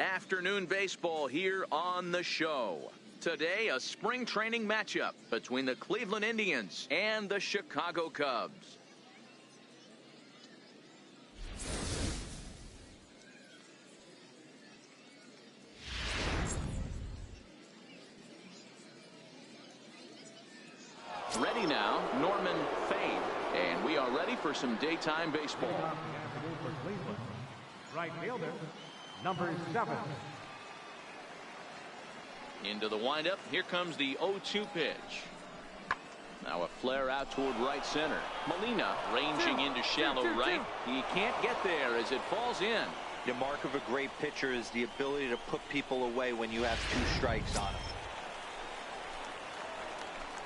Afternoon baseball here on the show. Today, a spring training matchup between the Cleveland Indians and the Chicago Cubs. Ready now, Norman Fade, and we are ready for some daytime baseball. Right fielder, number 7. Into the windup. Here comes the 0-2 pitch. Now a flare out toward right center. Molina ranging into shallow right. He can't get there as it falls in. The mark of a great pitcher is the ability to put people away when you have 2 strikes on him.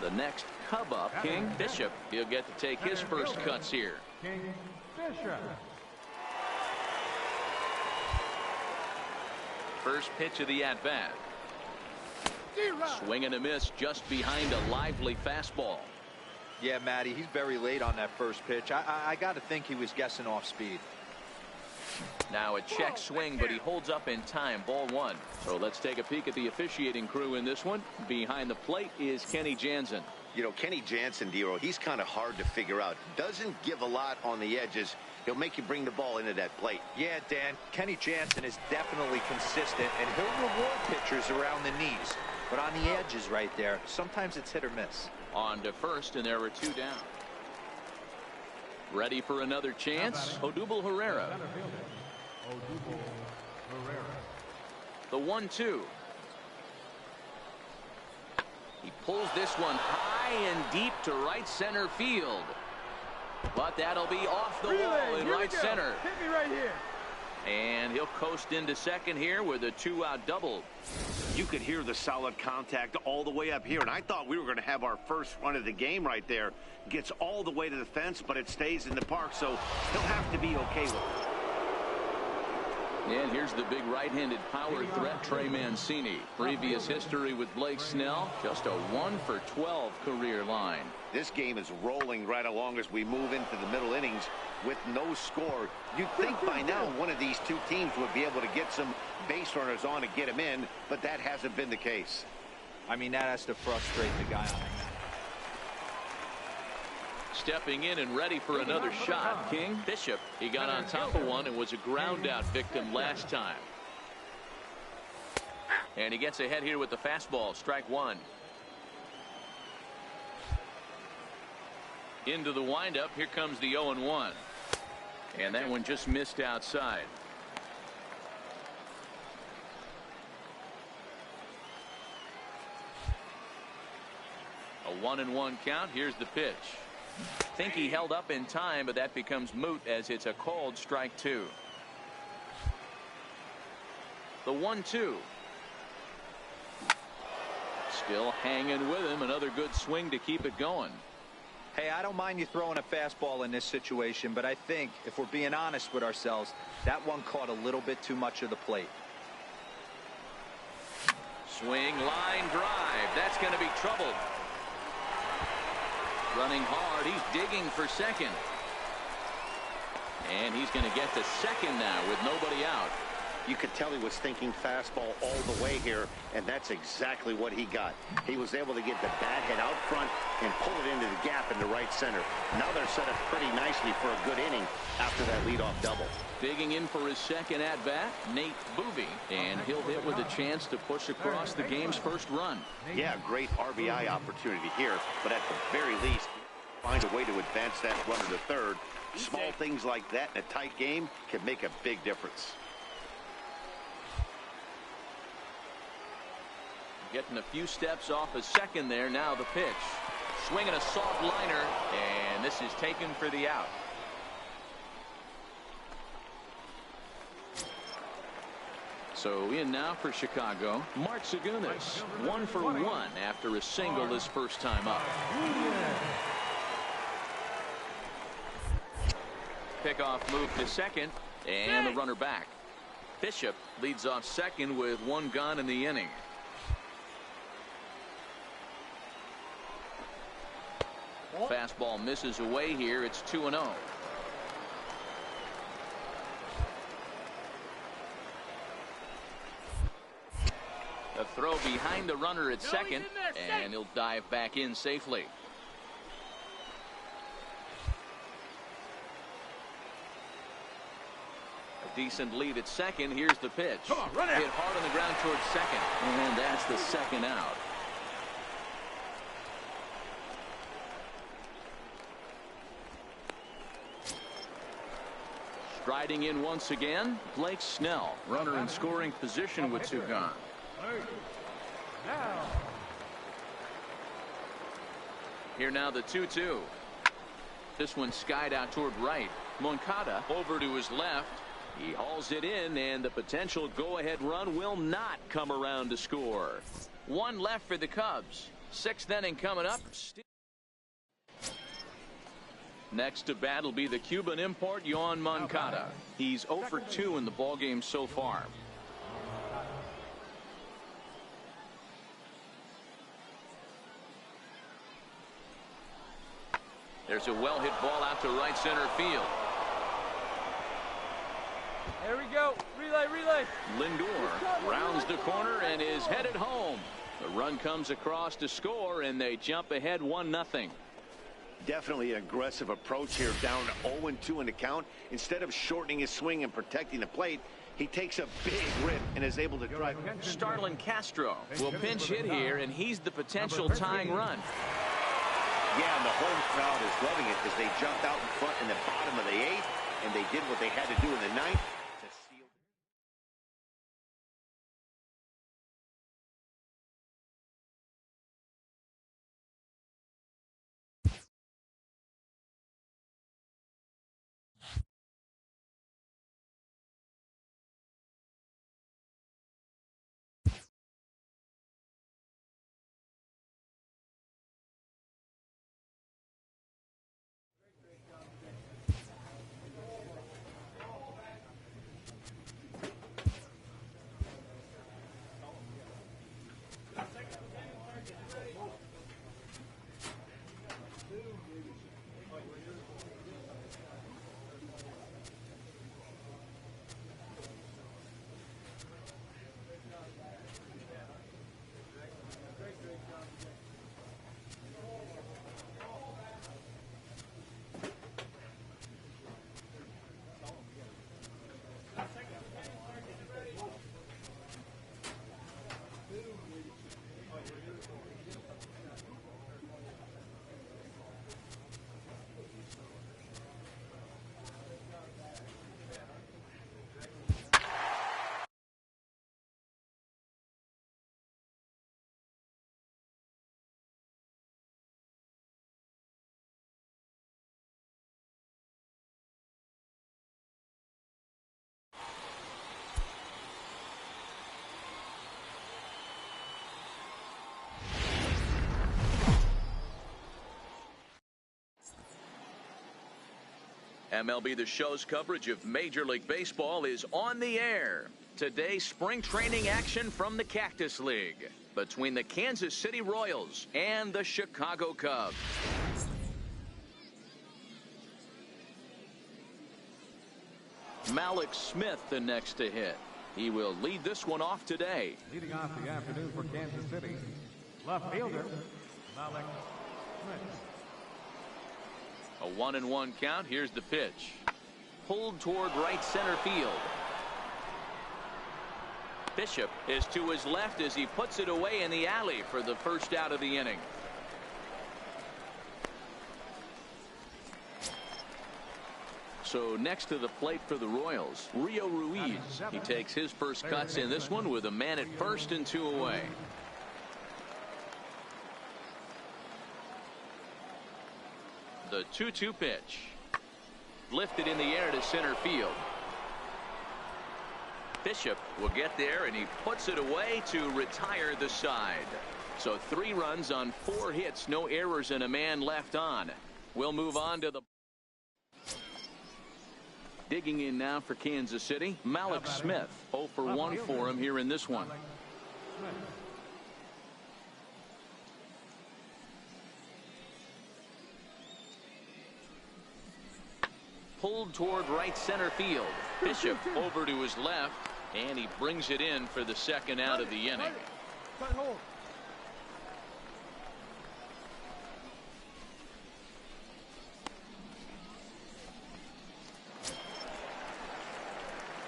The next Cub up, King Bishop. He'll get to take his first cuts here. King Bishop. First pitch of the at-bat. Swing and a miss just behind a lively fastball. Yeah, Matty, he's very late on that first pitch. I got to think he was guessing off speed. Now a check swing, but he holds up in time. Ball 1. So let's take a peek at the officiating crew in this one. Behind the plate is Kenny Jansen. You know, Kenny Jansen, Dero, he's kind of hard to figure out. Doesn't give a lot on the edges. He'll make you bring the ball into that plate. Yeah, Dan, Kenny Jansen is definitely consistent, and he'll reward pitchers around the knees. But on the edges right there, sometimes it's hit or miss. On to first, and there were 2 down. Ready for another chance? Odubel Herrera. The 1-2. He pulls this one high and deep to right center field. But that'll be off the wall in right center. Hit me right here. And he'll coast into second here with a 2-out double. You could hear the solid contact all the way up here, and I thought we were going to have our first run of the game right there. Gets all the way to the fence, but it stays in the park, so he'll have to be okay with it. And here's the big right-handed power threat, Trey Mancini. Previous history with Blake Snell, just a 1-for-12 career line. This game is rolling right along as we move into the middle innings with no score. You'd think by now one of these 2 teams would be able to get some base runners on and get them in, but that hasn't been the case. I mean, that has to frustrate the guy on him. Stepping in and ready for another shot, King Bishop. He got on top of one and was a ground out victim last time. And he gets ahead here with the fastball. Strike 1. Into the windup. Here comes the 0-1. And that one just missed outside. A 1-1 count. Here's the pitch. Think he held up in time, but that becomes moot as it's a called strike 2. The 1-2. Still hanging with him. Another good swing to keep it going. Hey, I don't mind you throwing a fastball in this situation, but I think if we're being honest with ourselves, that one caught a little bit too much of the plate. Swing, line drive. That's going to be trouble. Running hard. He's digging for second. And he's going to get to second now with nobody out. You could tell he was thinking fastball all the way here, and that's exactly what he got. He was able to get the bat head out front and pull it into the gap into right center. Now they're set up pretty nicely for a good inning after that leadoff double. Digging in for his second at-bat, Nate Boovie, and he'll hit with a chance to push across the game's first run. Yeah, great RBI opportunity here, but at the very least, find a way to advance that runner to third. Small things like that in a tight game can make a big difference. Getting a few steps off a second there. Now the pitch. Swinging a soft liner, and this is taken for the out. So in now for Chicago, Mark Segunas, 1-for-1 after a single his first time up. Pickoff move to second, and the runner back. Bishop leads off second with 1 gone in the inning. Fastball misses away here. It's 2-0. A throw behind the runner at second, and he'll dive back in safely. A decent lead at second. Here's the pitch. Come on, run it. Hit hard on the ground towards second, and that's the second out. Striding in once again, Blake Snell. Runner in scoring position with two gone. Now. Here now the 2-2. This one skied out toward right. Moncada over to his left. He hauls it in, and the potential go-ahead run will not come around to score. One left for the Cubs. Sixth inning coming up. Next to bat will be the Cuban import, Yoan Moncada. He's 0 for 2 in the ballgame so far. There's a well-hit ball out to right center field. There we go. Relay, relay. Lindor rounds the corner and is headed home. The run comes across to score, and they jump ahead 1-0. Definitely an aggressive approach here, down 0-2 in the count. Instead of shortening his swing and protecting the plate, he takes a big rip and is able to drive. Starlin Castro will pinch hit here, and he's the potential tying run. Yeah, and the home crowd is loving it as they jumped out in front in the bottom of the 8th, and they did what they had to do in the 9th. MLB The Show's coverage of Major League Baseball is on the air. Today, spring training action from the Cactus League between the Kansas City Royals and the Chicago Cubs. Malik Smith the next to hit. He will lead this one off today. Leading off the afternoon for Kansas City, left fielder, Malik Smith. A 1-1 count. Here's the pitch. Pulled toward right center field. Bishop is to his left as he puts it away in the alley for the first out of the inning. So next to the plate for the Royals, Rio Ruiz. He takes his first cuts in this one with a man at first and 2 away. The 2-2 pitch. Lifted in the air to center field. Bishop will get there, and he puts it away to retire the side. So 3 runs on 4 hits, no errors, and a man left on. We'll move on to the... Digging in now for Kansas City, Malik Smith. 0 for 1 for him here in this one. Pulled toward right center field. Bishop over to his left, and he brings it in for the second out of the inning.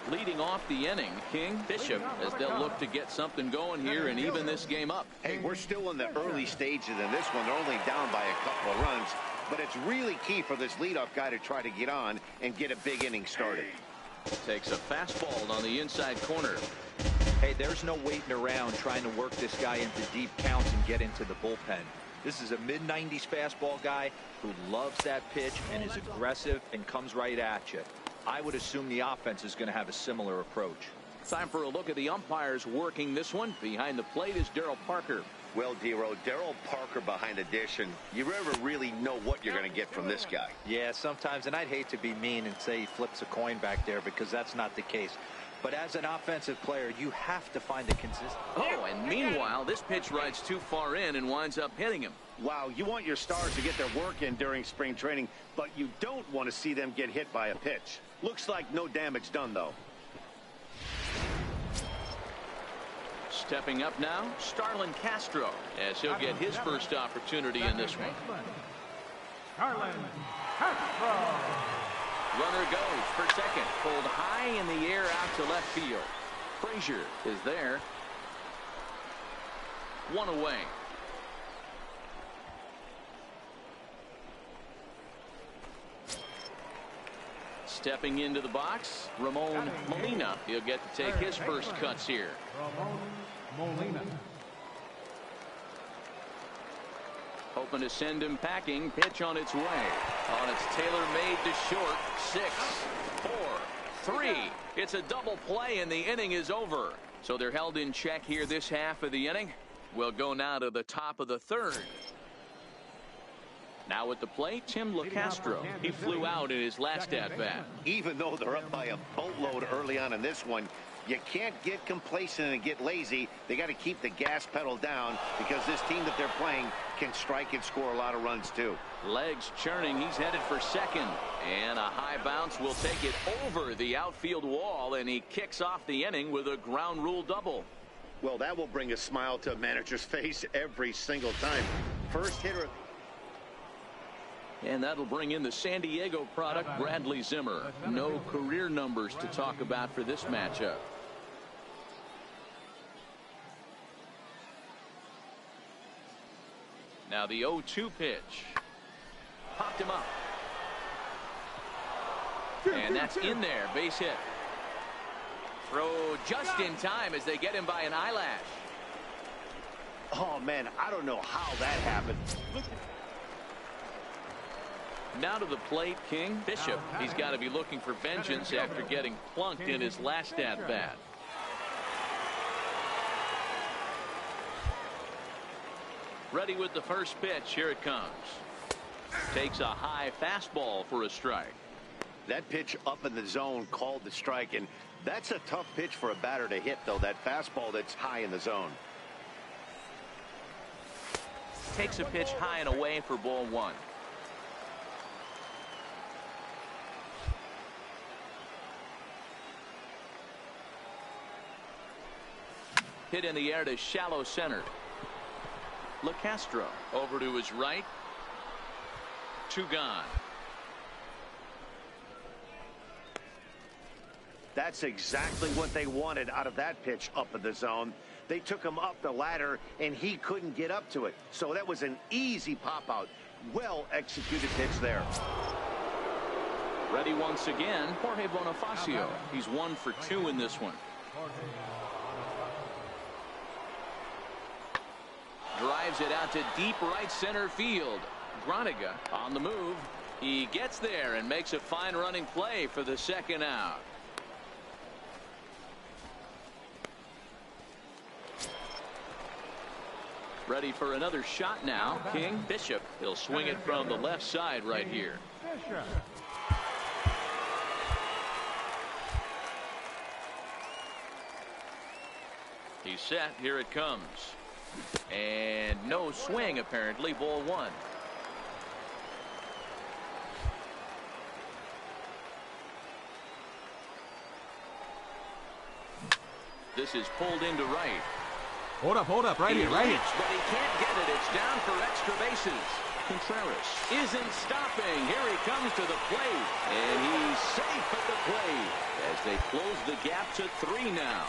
Leading off the inning, King, Bishop, as they'll look to get something going here and even this game up. Hey, we're still in the early stages in this one. They're only down by a couple of runs, but it's really key for this leadoff guy to try to get on and get a big inning started. Takes a fastball on the inside corner. Hey, there's no waiting around trying to work this guy into deep counts and get into the bullpen. This is a mid-90s fastball guy who loves that pitch and is aggressive and comes right at you. I would assume the offense is going to have a similar approach. Time for a look at the umpires working this one. Behind the plate is Darryl Parker. Well, Dero, Darryl Parker behind the dish, and you never really know what you're going to get from this guy. Yeah, sometimes, and I'd hate to be mean and say he flips a coin back there because that's not the case. But as an offensive player, you have to find a consistent. Oh, and meanwhile, this pitch rides too far in and winds up hitting him. Wow, you want your stars to get their work in during spring training, but you don't want to see them get hit by a pitch. Looks like no damage done, though. Stepping up now, Starlin Castro, as he'll get his first opportunity in this one. Starlin Castro. Runner goes for second, pulled high in the air out to left field. Frazier is there. One away. Stepping into the box, Ramon Molina. He'll get to take his first cuts here. Ramon Molina. Hoping to send him packing. Pitch on its way. On its tailor-made to short. 6, 4, 3. It's a double play and the inning is over. So they're held in check here this half of the inning. We'll go now to the top of the third. Now at the plate, Tim LeCastro. He flew out in his last at-bat. Even though they're up by a boatload early on in this one, you can't get complacent and get lazy. They got to keep the gas pedal down because this team that they're playing can strike and score a lot of runs too. Legs churning. He's headed for second. And a high bounce will take it over the outfield wall, and he kicks off the inning with a ground rule double. Well, that will bring a smile to a manager's face every single time. First hitter. And that'll bring in the San Diego product, Bradley Zimmer. No career numbers to talk about for this matchup. Now the 0-2 pitch. Popped him up. And that's in there. Base hit. Throw just in time as they get him by an eyelash. Oh, man, I don't know how that happened. Now to the plate, King. Bishop. He's got to be looking for vengeance after getting plunked in his last at-bat. Ready with the first pitch. Here it comes. Takes a high fastball for a strike. That pitch up in the zone called the strike, and that's a tough pitch for a batter to hit, though, that fastball that's high in the zone. Takes a pitch high and away for ball one. Hit in the air to shallow center. LeCastro over to his right. 2 gone. That's exactly what they wanted out of that pitch up in the zone. They took him up the ladder, and he couldn't get up to it. So that was an easy pop-out. Well-executed pitch there. Ready once again, Jorge Bonifacio. He's 1 for 2 in this one. Drives it out to deep right center field. Groniga on the move. He gets there and makes a fine running play for the second out. Ready for another shot now. King. Bishop. He'll swing it from the left side right here. He's set. Here it comes. And no swing, apparently. Ball 1. This is pulled into right. Hold up, right here, right here. But he can't get it. It's down for extra bases. Contreras isn't stopping. Here he comes to the plate, and he's safe at the plate as they close the gap to 3 now.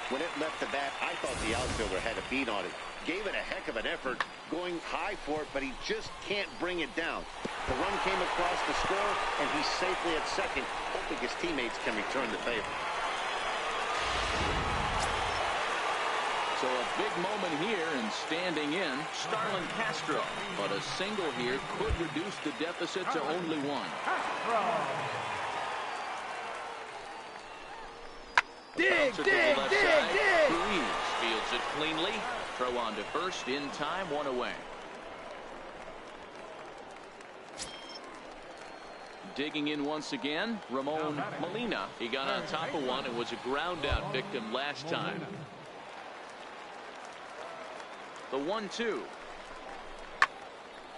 When it left the bat, I thought the outfielder had a beat on it. Gave it a heck of an effort, going high for it, but he just can't bring it down. The run came across the score, and he's safely at second, hoping his teammates can return the favor. So a big moment here, and standing in, Starlin Castro. But a single here could reduce the deficit to only 1. Dig! Ruiz fields it cleanly. Throw on to first in time, 1 away. Digging in once again, Ramon Molina. He got on top of one and was a ground out victim last time. The 1-2.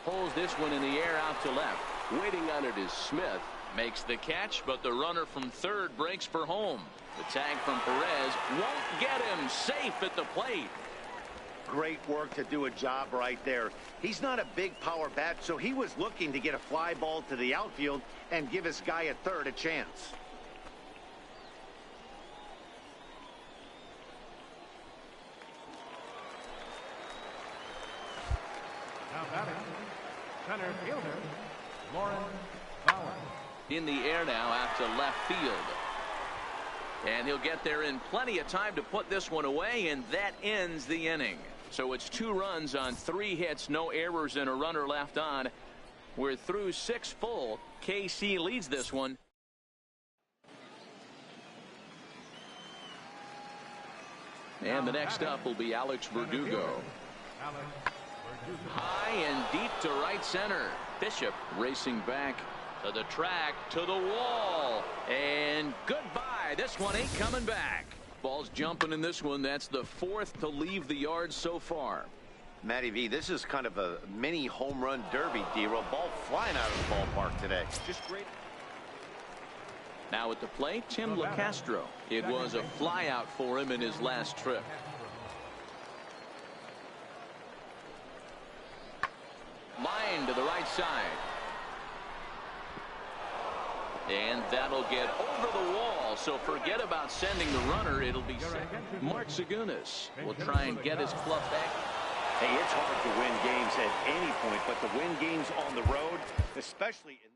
Pulls this one in the air out to left. Waiting on it is Smith. Makes the catch, but the runner from third breaks for home. The tag from Perez won't get him. Safe at the plate. Great work to do a job right there. He's not a big power bat, so he was looking to get a fly ball to the outfield and give his guy at third a chance. Now batting, center fielder, Lauren Bauer. In the air now out to left field. And he'll get there in plenty of time to put this one away, and that ends the inning. So it's 2 runs on 3 hits, no errors, and a runner left on. We're through 6 full. KC leads this one. And the next up will be Alex Verdugo. High and deep to right center. Bishop racing back to the track, to the wall, and goodbye. This one ain't coming back. Ball's jumping in this one. That's the 4th to leave the yard so far. Matty V, this is kind of a mini home run derby, D-Roll. Ball flying out of the ballpark today. Just great. Now at the plate, Tim LaCastro. It was a fly out for him in his last trip. Line to the right side. And that'll get over the wall, so forget about sending the runner. It'll be Mark Segunas will try and get his club back. Hey, it's hard to win games at any point, but to win games on the road, especially in this.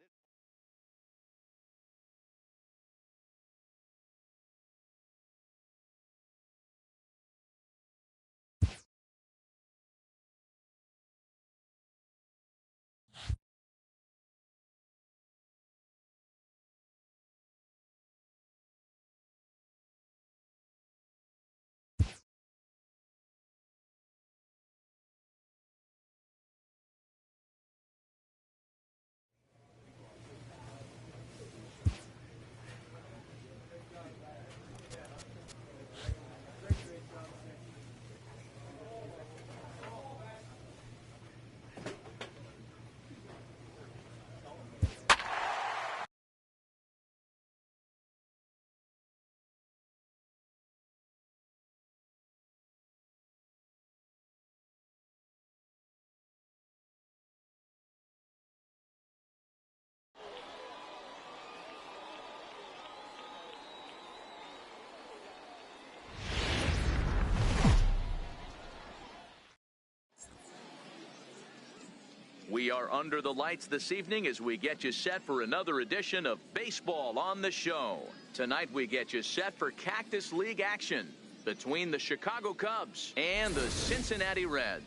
We are under the lights this evening as we get you set for another edition of Baseball on the Show. Tonight we get you set for Cactus League action between the Chicago Cubs and the Cincinnati Reds.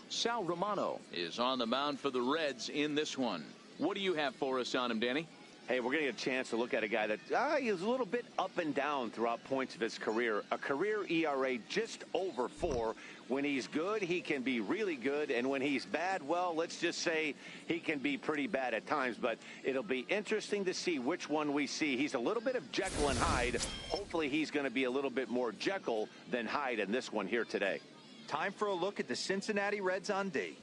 Sal Romano is on the mound for the Reds in this one. What do you have for us on him, Danny? Hey, we're going to get a chance to look at a guy that is a little bit up and down throughout points of his career. A career ERA just over 4. When he's good, he can be really good. And when he's bad, well, let's just say he can be pretty bad at times. But it'll be interesting to see which one we see. He's a little bit of Jekyll and Hyde. Hopefully he's going to be a little bit more Jekyll than Hyde in this one here today. Time for a look at the Cincinnati Reds on D.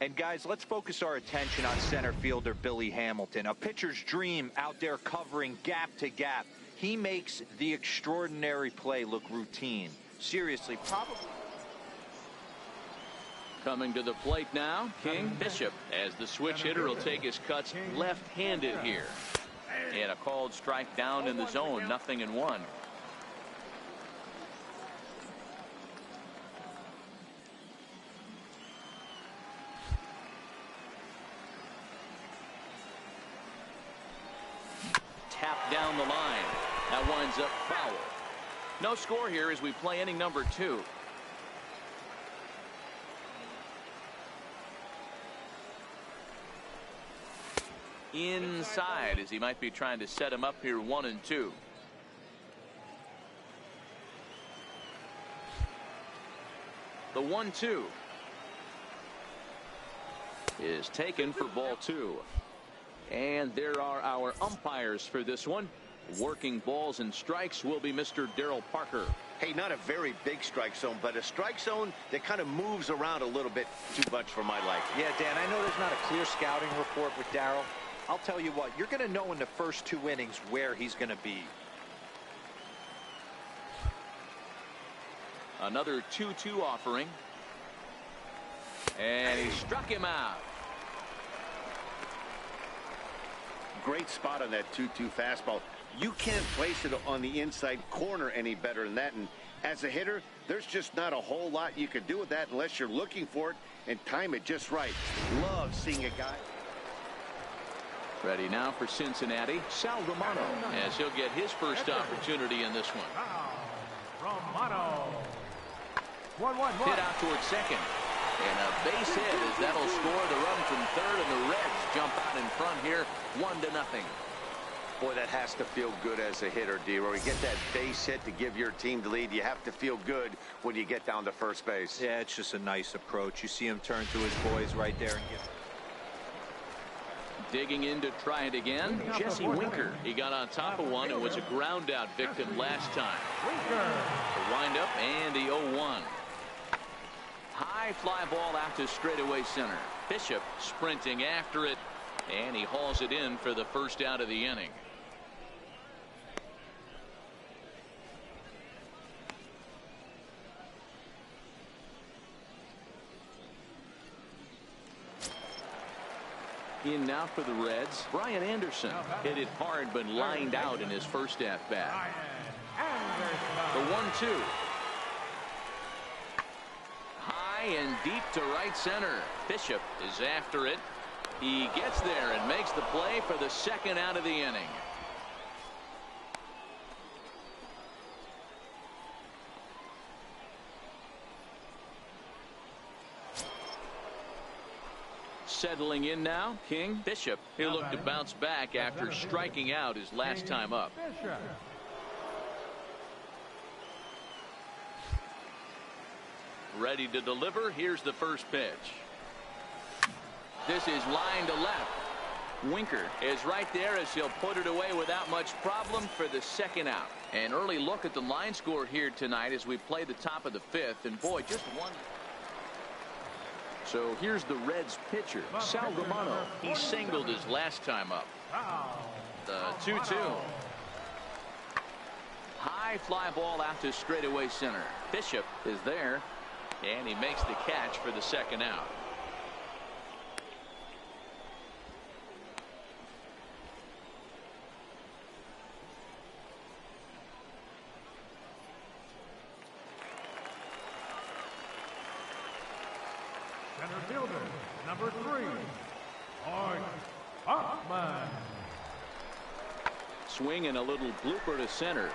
And guys, let's focus our attention on center fielder Billy Hamilton, a pitcher's dream out there covering gap to gap. He makes the extraordinary play look routine. Seriously, probably. Coming to the plate now, King Bishop, as the switch hitter will take his cuts left-handed here. And a called strike down in the zone, 0-1. Tap down the line. That winds up foul. No score here as we play inning number 2. Inside as he might be trying to set him up here, 1-2. The 1-2 is taken for ball 2. And there are our umpires for this one. Working balls and strikes will be Mr. Darryl Parker. Hey, not a very big strike zone, but a strike zone that kind of moves around a little bit too much for my life. Yeah, Dan, I know there's not a clear scouting report with Darryl. I'll tell you what, you're going to know in the first 2 innings where he's going to be. Another 2-2 offering. And he struck him out. Great spot on that 2-2 fastball. You can't place it on the inside corner any better than that. And as a hitter, there's just not a whole lot you can do with that unless you're looking for it and time it just right. Love seeing a guy. Ready now for Cincinnati, Sal Romano, as he'll get his first opportunity in this one. Romano. 1-1. Hit out towards second. And a base hit as that'll score the run from third, and the Reds jump out in front here, 1-0. Boy, that has to feel good as a hitter, D-Roy. You get that base hit to give your team the lead. You have to feel good when you get down to first base. Yeah, it's just a nice approach. You see him turn to his boys right there and get. Digging in to try it again, Jesse Winker. He got on top of one and was a ground out victim last time. The windup and the 0-1. High fly ball out to straightaway center. Bishop sprinting after it, and he hauls it in for the first out of the inning. In now for the Reds, Brian Anderson. Hit it hard but lined out in his first at bat. The 1-2. High and deep to right center. Bishop is after it. He gets there and makes the play for the second out of the inning. Settling in now, King Bishop. He'll look to bounce back after striking out his last time up. Ready to deliver. Here's the first pitch. This is line to left. Winker is right there as he'll put it away without much problem for the second out. An early look at the line score here tonight as we play the top of the 5th, and boy, just one. So here's the Reds pitcher, Sal Romano. He singled his last time up. The 2-2. High fly ball out to straightaway center. Bishop is there, and he makes the catch for the second out. Center fielder, number 3, Art Hoffman. Swing and a little blooper to center.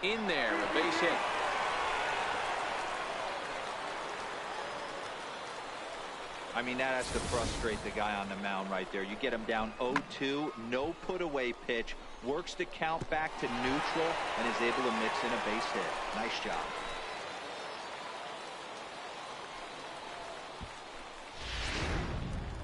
In there, a base hit. I mean, that has to frustrate the guy on the mound right there. You get him down 0-2, no put away pitch, works the count back to neutral, and is able to mix in a base hit. Nice job.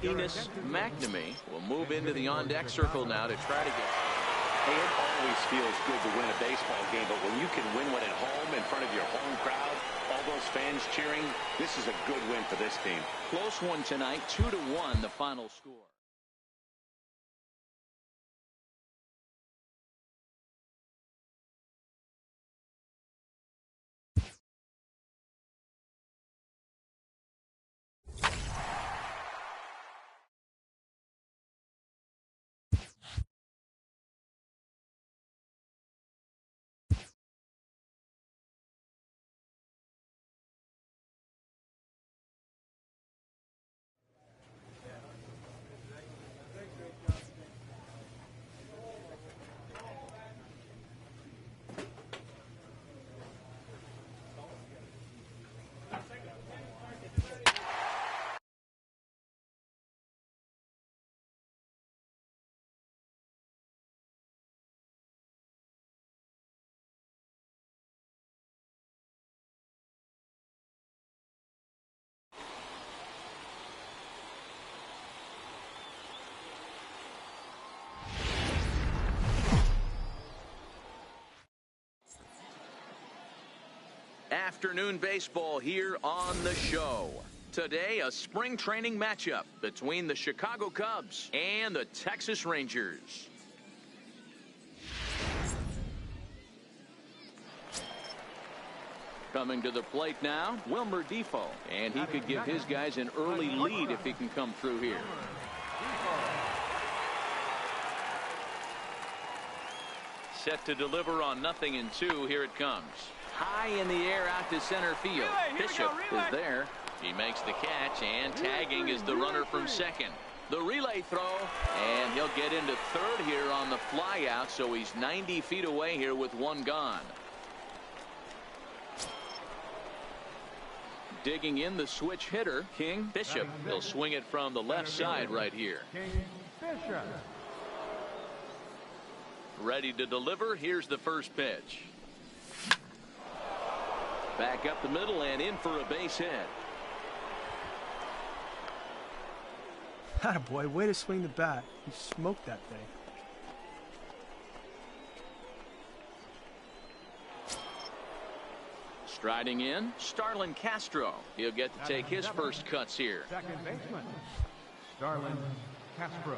Enos McNamee will move into the on-deck circle now to try to get. Hey, it always feels good to win a baseball game, but when you can win one at home in front of your home crowd, all those fans cheering, this is a good win for this team. Close one tonight, 2-1 the final score. Afternoon baseball here on the show. Today, a spring training matchup between the Chicago Cubs and the Texas Rangers. Coming to the plate now, Wilmer Defoe, and he could give his guys an early lead if he can come through here. Set to deliver on 0-2. Here it comes. High in the air out to center field. Bishop is there. He makes the catch, and tagging is the runner from second. The relay throw, and he'll get into third here on the fly out, so he's 90 feet away here with one gone. Digging in the switch hitter, King Bishop. He'll swing it from the left side right here. Ready to deliver. Here's the first pitch. Back up the middle and in for a base hit. Attaboy, way to swing the bat. He smoked that thing. Striding in, Starlin Castro. He'll get to take his first cuts here. Second baseman, Starlin Castro.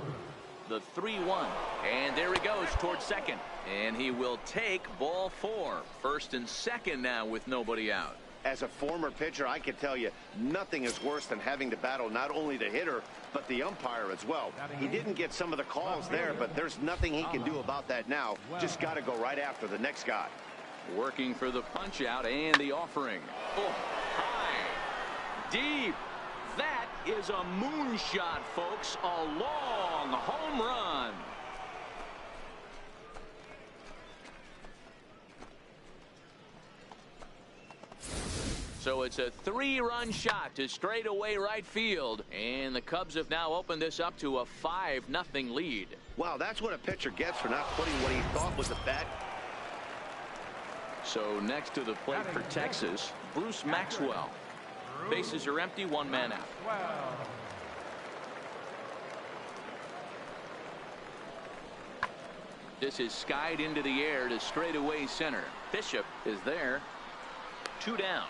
The 3-1, and there he goes towards second, and he will take ball 4. First and second now with nobody out. As a former pitcher, I can tell you nothing is worse than having to battle not only the hitter but the umpire as well. He didn't get some of the calls there, but there's nothing he can do about that now. Just got to go right after the next guy. Working for the punch out and the offering. Oh, high, deep. That is a moonshot, folks. A long home run. So it's a 3-run shot to straightaway right field, and the Cubs have now opened this up to a 5-0 lead. Wow, that's what a pitcher gets for not putting what he thought was a bat. So next to the plate for Texas, Bruce Maxwell. Bases are empty, one man out. This is skied into the air to straightaway center. Bishop is there. 2 down.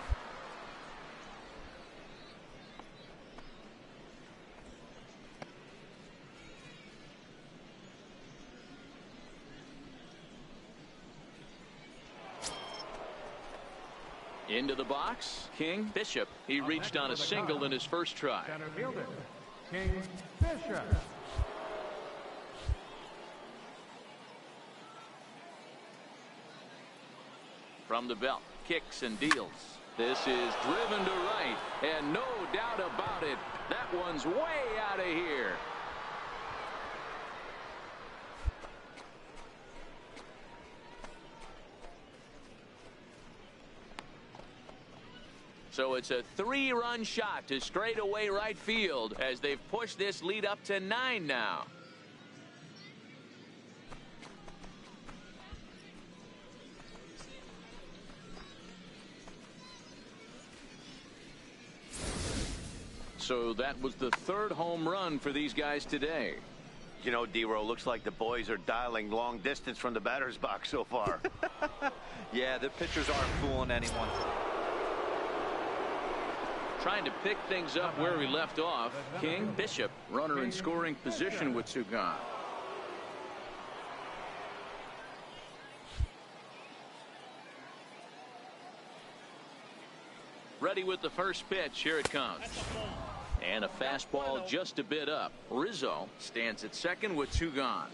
Into the box, King Bishop. He reached on a single in his first try. Center fielder, King Bishop. From the belt, kicks and deals. This is driven to right, and no doubt about it, that one's way out of here. So it's a 3-run shot to straightaway right field as they've pushed this lead up to 9 now. So that was the 3rd home run for these guys today. You know, D-Row, looks like the boys are dialing long distance from the batter's box so far. Yeah, the pitchers aren't fooling anyone. Trying to pick things up where we left off. King, Bishop, runner in scoring position with two gone. Ready with the first pitch. Here it comes. And a fastball just a bit up. Rizzo stands at second with two gone.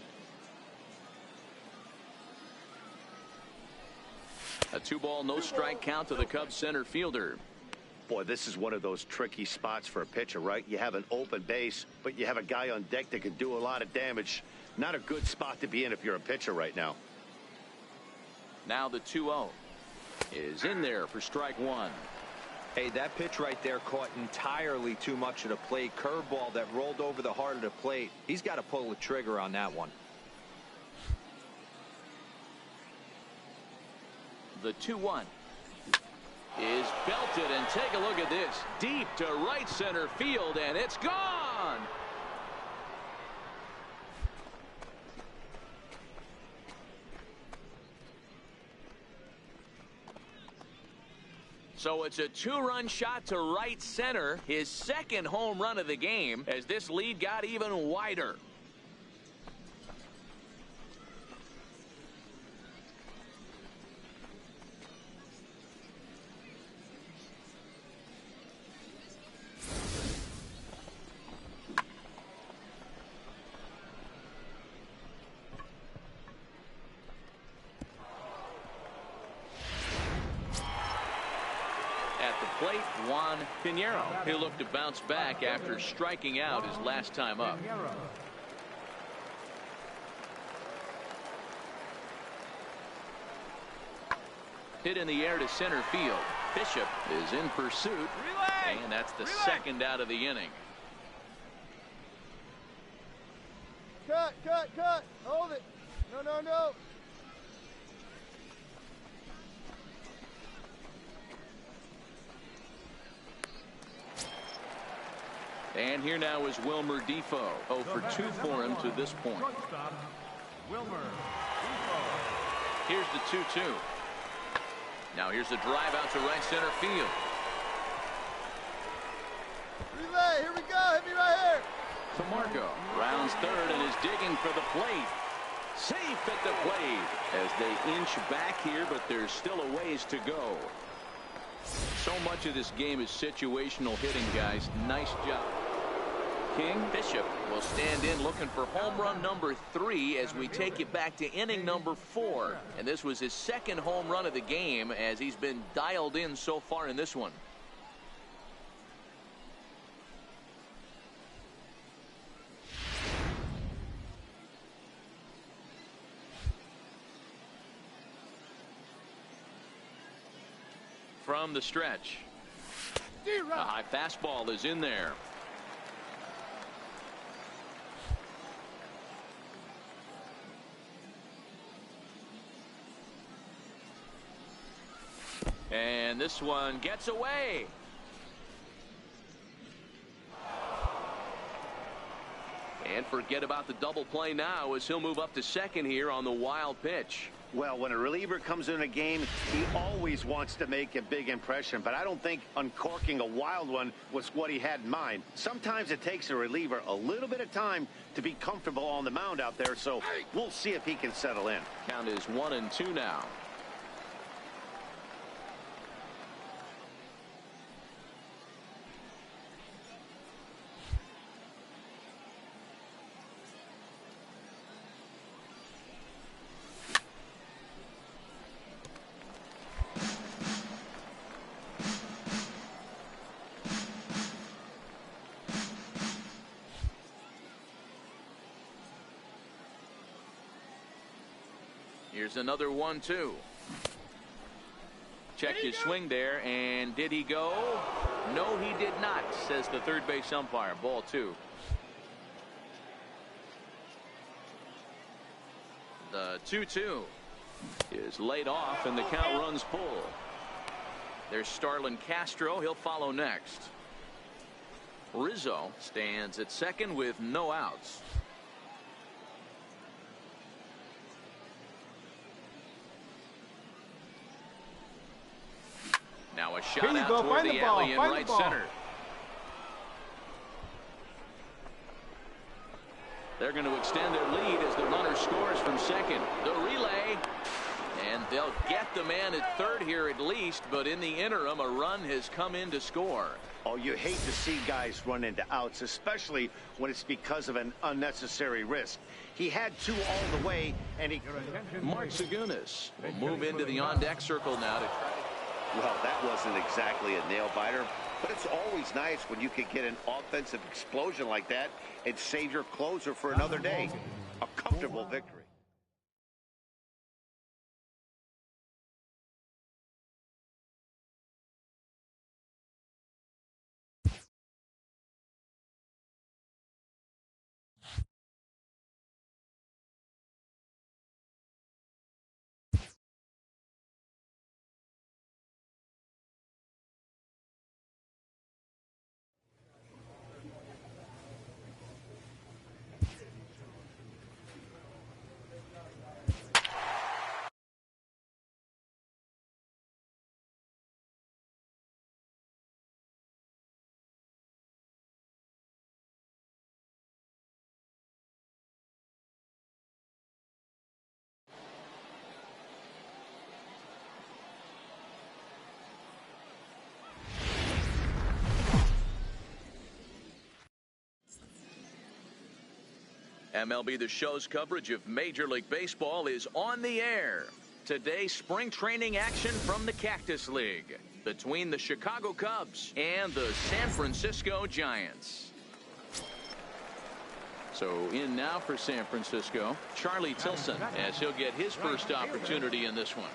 A 2-ball, no strike count to the Cubs center fielder. Boy, this is one of those tricky spots for a pitcher, right? You have an open base, but you have a guy on deck that can do a lot of damage. Not a good spot to be in if you're a pitcher right now. Now the 2-0 is in there for strike one. Hey, that pitch right there caught entirely too much of the plate. Curveball that rolled over the heart of the plate. He's got to pull the trigger on that one. The 2-1 is belted, and take a look at this. Deep to right center field, and it's gone. So it's a 2-run shot to right center, his second home run of the game, as this lead got even wider. Plate, Juan Pinheiro. He'll look to bounce back after striking out his last time up. Hit in the air to center field. Bishop is in pursuit, and that's the second out of the inning. Cut. Hold it. No. And here now is Wilmer Defoe. 0 for 2 for him to this point. Wilmer. Here's the 2-2. Now here's the drive out to right center field. Relay, here we go. Hit me right here. Camargo rounds third and is digging for the plate. Safe at the plate as they inch back here, but there's still a ways to go. So much of this game is situational hitting, guys. Nice job. King, Bishop will stand in looking for home run number 3 as we take it back to inning number 4. And this was his second home run of the game as he's been dialed in so far in this one. From the stretch. A high fastball is in there. And this one gets away. And forget about the double play now as he'll move up to second here on the wild pitch. Well, when a reliever comes in a game, he always wants to make a big impression, but I don't think uncorking a wild one was what he had in mind. Sometimes it takes a reliever a little bit of time to be comfortable on the mound out there, so we'll see if he can settle in. Count is 1-2 now. Here's another 1-2. Checked his swing there, and did he go? No, he did not, says the third base umpire. Ball 2. The 2-2 is laid off, and the count runs full. There's Starlin Castro. He'll follow next. Rizzo stands at second with no outs. shot Here you out go. toward Find the the ball. alley in Find the right ball. center. They're going to extend their lead as the runner scores from second. The relay. And they'll get the man at third here at least, but in the interim, a run has come in to score. Oh, you hate to see guys run into outs, especially when it's because of an unnecessary risk. He had two all the way, and he... Mark Segunis will move into the on-deck circle now to try. Well, that wasn't exactly a nail-biter, but it's always nice when you can get an offensive explosion like that and save your closer for another day. A comfortable victory. MLB The Show's coverage of Major League Baseball is on the air. Today, spring training action from the Cactus League between the Chicago Cubs and the San Francisco Giants. So in now for San Francisco, Charlie Tilson, as he'll get his first opportunity in this one.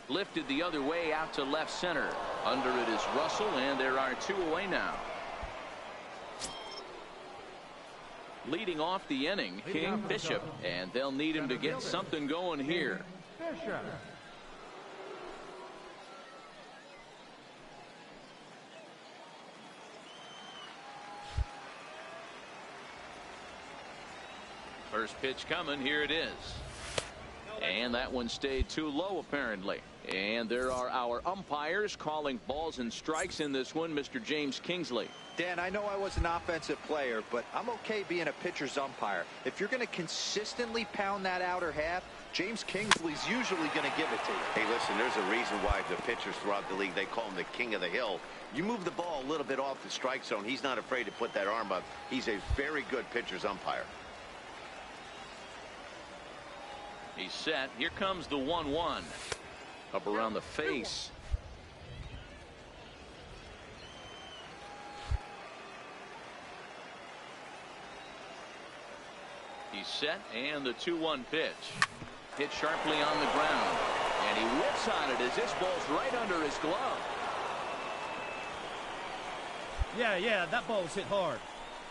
Lifted the other way out to left center. Under it is Russell, and there are two away now. Leading off the inning, King Bishop, and they'll need him to get something going here. First pitch coming, here it is. And that one stayed too low apparently. And there are our umpires calling balls and strikes in this one, Mr. James Kingsley. Dan, I know I was an offensive player, but I'm okay being a pitcher's umpire. If you're going to consistently pound that outer half, James Kingsley's usually going to give it to you. Hey, listen, there's a reason why the pitchers throughout the league, they call him the king of the hill. You move the ball a little bit off the strike zone, he's not afraid to put that arm up. He's a very good pitcher's umpire. He's set. Here comes the 1-1. Up around the face. He's set, and the 2-1 pitch. Hit sharply on the ground. And he whips on it as this ball's right under his glove. Yeah, that ball was hit hard.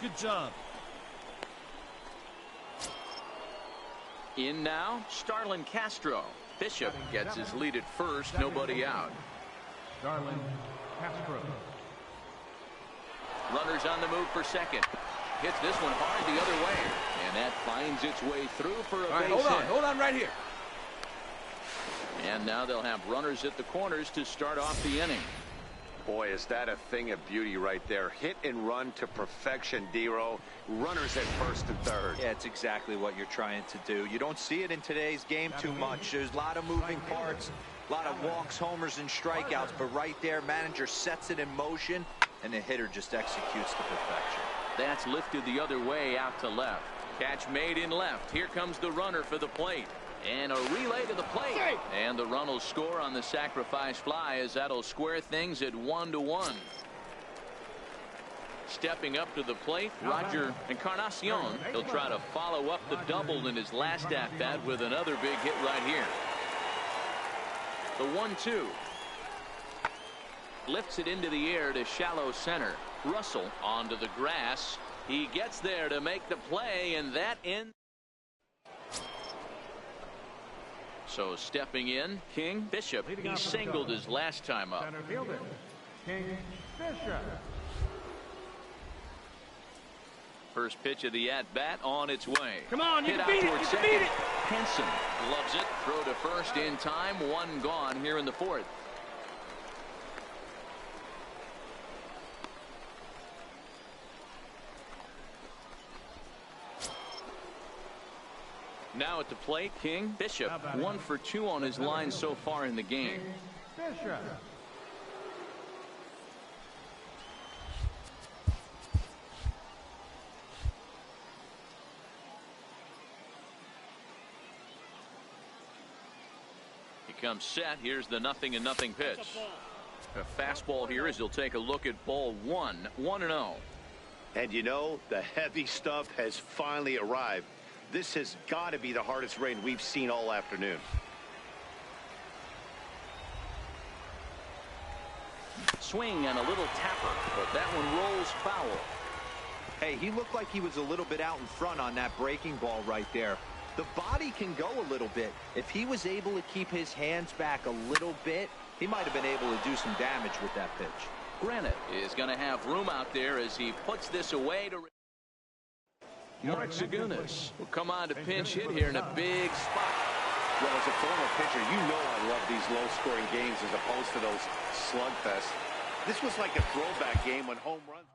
Good job. In now, Starlin Castro. Bishop gets his lead at first, nobody out. Starlin Castro. Runners on the move for second. Hits this one hard the other way. And that finds its way through for a base hit. Hold on right here. And now they'll have runners at the corners to start off the inning. Boy, is that a thing of beauty right there. Hit and run to perfection, Dero. Runners at first and third. Yeah, it's exactly what you're trying to do. You don't see it in today's game too much. There's a lot of moving parts, a lot of walks, homers, and strikeouts. But right there, manager sets it in motion, and the hitter just executes to perfection. That's lifted the other way out to left. Catch made in left. Here comes the runner for the plate. And a relay to the plate. And the run will score on the sacrifice fly as that'll square things at 1-1. Stepping up to the plate, Roger Encarnacion. He'll try to follow up the double in his last at-bat with another big hit right here. The 1-2. Lifts it into the air to shallow center. Russell onto the grass. He gets there to make the play, and that ends. So stepping in, King Bishop. He singled his last time up. Center fielder, King Bishop. First pitch of the at-bat on its way. Come on, you Hit can out beat it, toward you can second. beat it. Henson loves it. Throw to first in time. One gone here in the fourth. Now at the plate, King. Bishop 1 for 2 on his line so far in the game. Bishop. He comes set. Here's the 0-0 pitch. A fastball here as he'll take a look at ball 1. 1-0. And you know, the heavy stuff has finally arrived. This has got to be the hardest rain we've seen all afternoon. Swing and a little tapper, but that one rolls foul. Hey, he looked like he was a little bit out in front on that breaking ball right there. The body can go a little bit. If he was able to keep his hands back a little bit, he might have been able to do some damage with that pitch. Granite is going to have room out there as he puts this away to Mark Segunas will come on to pinch hit here in a big spot. Well, as a former pitcher, you know I love these low-scoring games as opposed to those slugfests. This was like a throwback game when home runs...